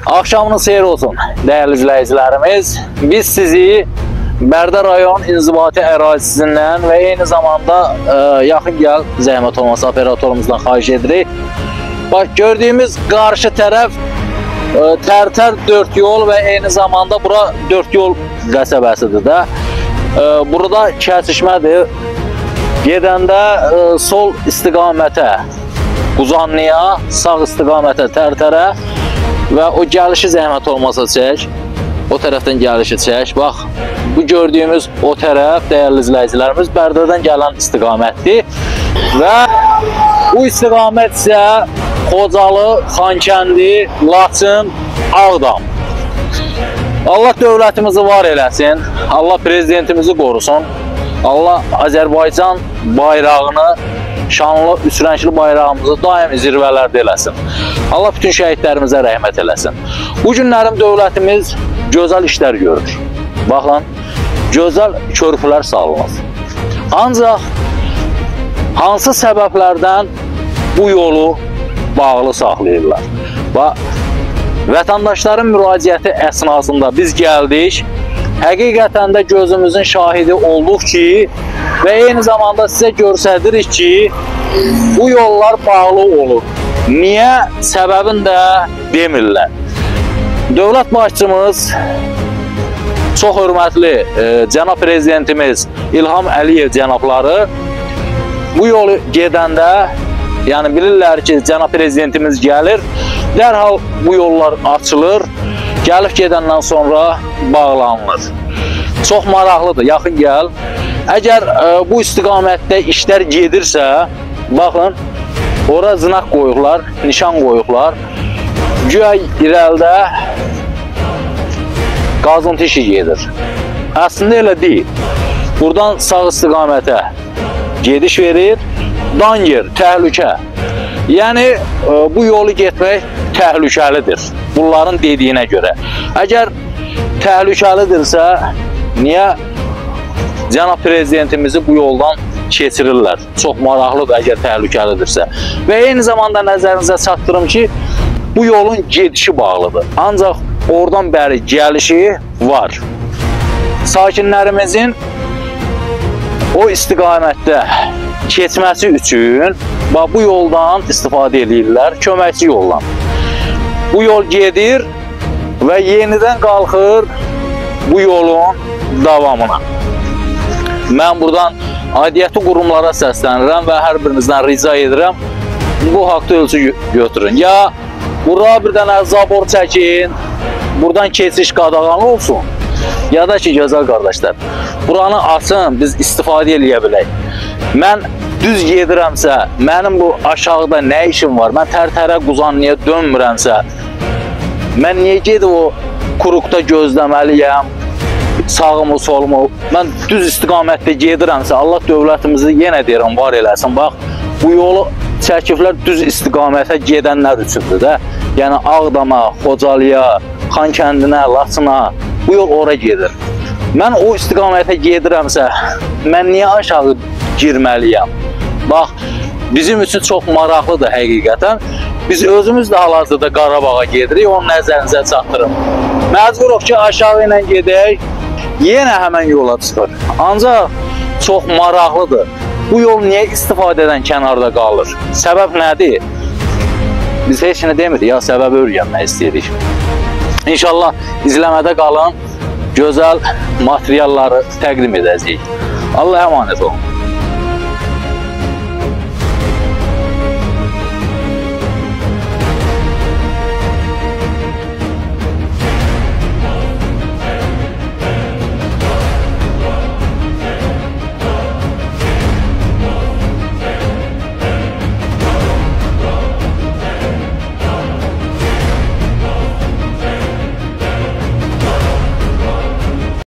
Akşamınız xeyir olsun değerli izleyicilerimiz. Biz sizi Bərdə rayon inzibati ərazisindən və eyni zamanda yaxın gəl zəhmət olmasa operatorumuzdan xahiş edirik. Bax, gördüyümüz qarşı tərəf Tərtər 4 yol və eyni zamanda bura 4 yol qəsəbəsidir də. Burada kəsişmədir. Gedəndə sol istiqamətə Quzanlıya, sağ istiqamətə Tərtərə və o gəlişi zəhmət olmasa çək. O tərəfdən gəlişi çək. Bax, bu gördüyümüz o tərəf, dəyərli izləyicilərimiz, Bərdədən gələn istiqamətdir. Və bu istiqamət isə Xocalı, Xankəndi, Laçın, Ağdam. Allah dövlətimizi var eləsin, Allah prezidentimizi qorusun, Allah Azərbaycan bayrağını, şanlı, üçrəngli bayrağımızı daim zirvələrdə eləsin. Allah bütün şəhidlərimizə rəhmət eləsin. Bu günlərim dövlətimiz gözəl işlər görür. Baxın, gözəl körpülər salınır. Ancaq hansı səbəblərdən bu yolu bağlı saxlayırlar? Vətəndaşların müraciəti əsnasında biz gəldik. Həqiqətən də gözümüzün şahidi olduq ki, və eyni zamanda sizə göstəririk ki, bu yollar bağlı olur. Niyə? Səbəbini də demirlər. Dövlət başçımız, çox hörmətli cənab prezidentimiz İlham Əliyev cənabları bu yolu gedəndə, yəni bilirlər ki, cənab prezidentimiz gəlir, dərhal bu yollar açılır, gəlib gedəndən sonra bağlanılır. Çox maraqlıdır, yaxın gəl. Əgər bu istiqamətdə işlər gedirsə, baxın, ora zınaq qoyuqlar, nişan qoyuqlar. Güya irəlidə qazıntı işi gedir. Əslində elə deyil. Buradan sağ istiqamətə gediş verir, danger, təhlükə. Yəni, bu yolu getmək təhlükəlidir, bunların dediyinə görə. Əgər təhlükəlidirsə, niyə cənab prezidentimizi bu yoldan keçirirlər? Çox maraqlıdır əgər təhlükəlidirsə. Və eyni zamanda nəzərinizə çatdırım ki, bu yolun gedişi bağlıdır. Ancaq oradan bəri gəlişi var. Sakinlərimizin o istiqamətdə keçməsi üçün bu yoldan istifadə edirlər, köməkçi yoldan. Bu yol gedir və yenidən qalxır bu yolun davamına. Mən buradan aidiyyəti qurumlara səslənirəm və hər birinizdən rica edirəm, bu haqda ölçü götürün. Ya bura bir dənə zabor çəkin, buradan keçiş qadağan olsun, ya da ki, gözəl qardaşlar, buranı açın, biz istifadə eləyə bilək. Mən düz gedirəmsə, mənim bu aşağıda nə işim var? Mən Tərtərə, Quzanlıya dönmürəmsə, mən niyə gedib o kuruqda gözləməliyəm, sağımı, solumu? Mən düz istiqamətdə gedirəmsə, Allah dövlətimizi yenə deyirəm, var eləsin. Bax, bu yolu çəkiblər düz istiqamətə gedənlər üçündür də. Yəni, Ağdama, Xocalıya, Xankəndinə, Laçına, bu yol ora gedir. Mən o istiqamətə gedirəmsə, mən niyə aşağı girməliyəm? Bax, bizim üçün çox maraqlıdır həqiqətən. Biz özümüz də hal-hazırda Qarabağa gedirik, onun nəzərinizə çatdırım. Məcburuq ki, aşağı ilə gedək, yenə həmən yola çıxır. Ancaq çox maraqlıdır. Bu yol niyə istifadədən kənarda qalır? Səbəb nədir? Biz heç nə demirik, ya səbəbi öyrənmək istəyirik. İnşallah izləmədə qalın, gözəl materialları təqdim edəcəyik. Allah əmanət olun.